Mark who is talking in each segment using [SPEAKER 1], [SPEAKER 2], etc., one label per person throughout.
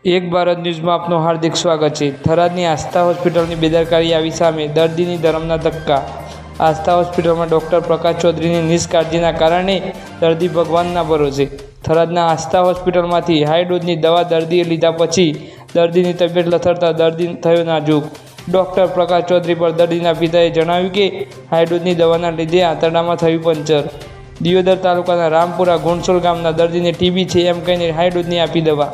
[SPEAKER 1] એક ભારત ન્યૂઝમાં આપનું હાર્દિક સ્વાગત છે। થરાદની આસ્થા હોસ્પિટલની બેદરકારી આવી સામે, દર્દીની ધરમના ધક્કા। આસ્થા હોસ્પિટલમાં ડૉક્ટર પ્રકાશ ચૌધરીની નિષ્કાળજીના કારણે દર્દી ભગવાનના ભરોસે। થરાદના આસ્થા હોસ્પિટલમાંથી હાઈ ડોઝની દવા દર્દીએ લીધા પછી દર્દીની તબિયત લથડતા દર્દી થયો નાજુક। ડૉક્ટર પ્રકાશ ચૌધરી પર દર્દીના પિતાએ જણાવ્યું કે હાઈ ડોઝની દવાના લીધે આંતરડામાં થયું પંચર। દિયોદર તાલુકાના રામપુરા ગુણસોલ ગામના દર્દીને ટીબી છે એમ કહીને હાઈ ડોઝની આપી દવા।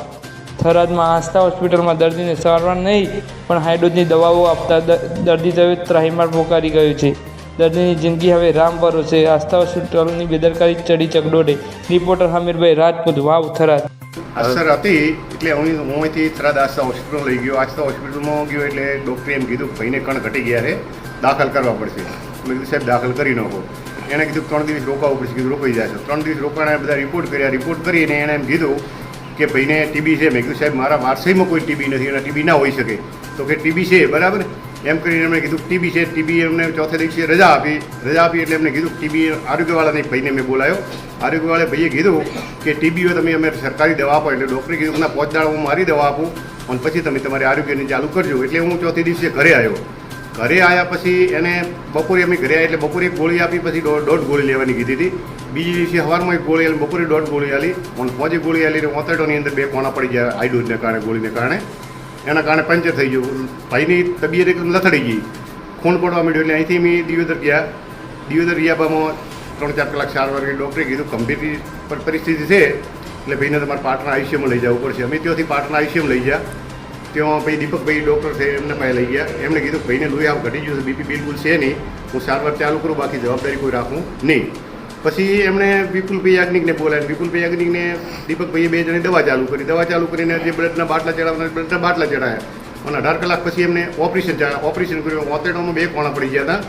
[SPEAKER 1] થરાદમાં આસ્થા હોસ્પિટલમાં દર્દીને સારવાર નહીં પણ હાઈડોઝની દવાઓ આપતા દર્દી તબિયત ત્રાહિમામ પોકારી ગયો છે। દર્દીની જિંદગી હવે રામ ભરોસે। આસ્થા હોસ્પિટલની બેદરકારી ચડી ચકડોળે। રિપોર્ટર હમીરભાઈ રાજપૂત, વાવ, થરાદ।
[SPEAKER 2] અસર હતી એટલે હું અહીંથી થરાદ આસ્થા હોસ્પિટલ લઈ ગયો। આસ્થા હોસ્પિટલમાં ગયો એટલે ડૉક્ટરે એમ કીધું કે ભાઈને કણ ઘટી ગયા છે, દાખલ કરવા પડશે। મેં કીધું સાહેબ દાખલ કરી નાખો। એણે કીધું 3 દિવસ રોકાવવું પડશે। કીધું રોકાઈ જાય। 3 દિવસ રોકાણા, બધા રિપોર્ટ કર્યા। રિપોર્ટ કરીને એણે એમ કીધું કે ભાઈને ટીબી છે। મેં કીધું સાહેબ મારા વારસાઈમાં કોઈ ટીબી નથી અને ટીબી ના હોઈ શકે। તો કે ટીબી છે, બરાબર, એમ કરીને એમણે કીધું ટીબી છે। ટીબી એમને ચોથે દિવસે રજા આપી એટલે એમને કીધું ટીબી આરોગ્યવાળાને ભાઈને મેં બોલાયો। આરોગ્યવાળા ભાઈએ કીધું કે ટીબી હોય તમે અમે સરકારી દવા આપો। એટલે ડૉક્ટરે કીધું ના 5 દાડા હું મારી દવા આપું અને પછી તમે તમારી આરોગ્યની ચાલુ કરજો। એટલે હું ચોથે દિવસે ઘરે આવ્યો। ઘરે આવ્યા પછી એને બપોરે અમે ઘરે આવ્યા એટલે બપોરે એક ગોળી આપી, પછી દોઢ ગોળી લેવાની કીધી હતી। બીજી દિવસે સવારમાં એક ગોળી આલી, બપોરે 1.5 ગોળી આલી અને 5 ગોળી આલી ઓતરડોની અંદર 2 કોણા પડી ગયા હાઈડોઝને કારણે, ગોળીને કારણે। એના કારણે પંચર થઈ ગયું। ભાઈની તબિયત એકદમ લથડી ગઈ, ખૂન પડવા માંડ્યો। એટલે અહીંથી અમે દિયોદર ગયા। દિયોદર રિયાબામાં 3-4 કલાક સારવાર કરી। ડૉક્ટરે કીધું ગંભીર પરિસ્થિતિ છે એટલે ભાઈને તમારે પાટણા આઈસીયુમાં લઈ જવું પડશે। અમે ત્યાંથી પાટણા આઈસીયુમાં લઈ ગયા। ત્યાં ભાઈ દીપકભાઈ ડૉક્ટર છે, એમને પાસે લઈ ગયા। એમણે કીધું ભાઈને લોહી આવ ઘટી ગયું છે, બીપી બિલકુલ છે નહીં, હું સારવાર ચાલુ કરું, બાકી જવાબદારી કોઈ રાખું નહીં। પછી એમણે વિપુલભાઈ યાજ્ઞિકને બોલાવ્યા। વિપુલભાઈ યાજ્ઞિકને દીપકભાઈએ 2 જણે દવા ચાલુ કરી। દવા ચાલુ કરીને જે બ્લડના બાટલા ચડાવવાના બ્લડના બાટલા ચડાવ્યા અને 18 કલાક પછી એમને ઓપરેશન કર્યું। ઓતરડામાં 2 કોણા પડી ગયા હતા।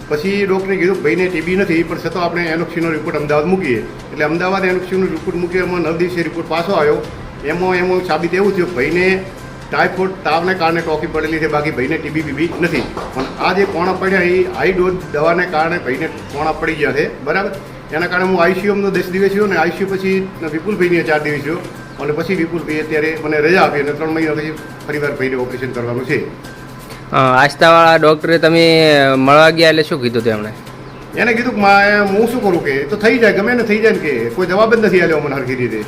[SPEAKER 2] પછી ડૉક્ટરે કીધું ભાઈને ટીબી નથી પણ છતાં આપણે એનોક્સીનો રિપોર્ટ અમદાવાદ મૂકીએ। એટલે અમદાવાદ એનોક્સીનો રિપોર્ટ મૂકીએ, એમાં 9 દિવસે રિપોર્ટ પાછો આવ્યો। એમાં સાબિત એવું થયું ભાઈને ટાઇફોઇડ તાવને કારણે ટોકી પડેલી છે, બાકી ભાઈને ટીબી બીબી નથી। પણ આ જે કોણા પડ્યા એ હાઈ ડોઝ દવાને કારણે ભાઈને કોણા પડી ગયા છે, બરાબર। એના કારણે હું આઈસીયુમાં 10 દિવસ થયો ને આઈસીયુ પછી વિપુલભાઈને 4 દિવસ થયો અને પછી વિપુલભાઈએ અત્યારે મને રજા આપી અને 3 મહિના પછી ફરીવાર ભાઈને ઓપરેશન કરવાનું છે।
[SPEAKER 3] આસ્થાવાળા ડૉક્ટરે તમે મળવા ગયા એટલે શું કીધું તેમણે?
[SPEAKER 2] એને કીધું કે હું શું કરું, કે તો થઈ જાય, ગમે ને થઈ જાય ને, કે કોઈ જવાબ જ નથી આલ્યો મને હરખી રીતે।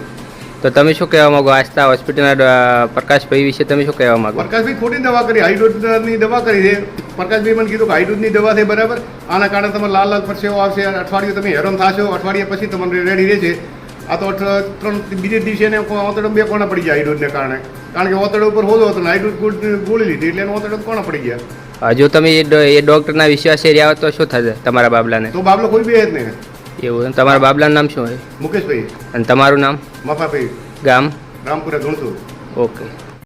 [SPEAKER 3] તો તમે શું કહેવા માંગો આસ્થા હોસ્પિટલના પ્રકાશભાઈ વિશે તમે શું કહેવા માંગો?
[SPEAKER 2] પ્રકાશભાઈ ખોટી દવા કરી, હાઈડોઝની દવા કરી છે। પ્રકાશભાઈ મને કીધું કે હાઈડોઝની દવા છે, બરાબર, આના કારણે તમારે લાલ પરસેવો આવશે, અઠવાડિયું તમે હેરાન થશો, અઠવાડિયા પછી તમારે રેડી રહેશે। આ તો બીજે દિવસે એને ઓતરડો 2 કોણા પડી ગયા હાઈડોઝને કારણે, કારણ કે ઓતરડો ઉપર હોતો હતો ને હાઈડોઝ ગોળી લીધી એટલે એને ઓતરડો કોણા પડી ગયા।
[SPEAKER 3] હજુ તમે એ ડૉક્ટરના વિશ્વાસે રહ્યા તો શું થશે તમારા બાબલાને?
[SPEAKER 2] તો બાબલો કોઈ બી જ નહીં।
[SPEAKER 3] એવું? તમારા બાબલાનું નામ શું હોય?
[SPEAKER 2] મુકેશભાઈ।
[SPEAKER 3] અને તમારું નામ?
[SPEAKER 2] મફાભાઈ,
[SPEAKER 3] ગામ?
[SPEAKER 2] રામપુરા ગુણસોલ।
[SPEAKER 3] ઓકે।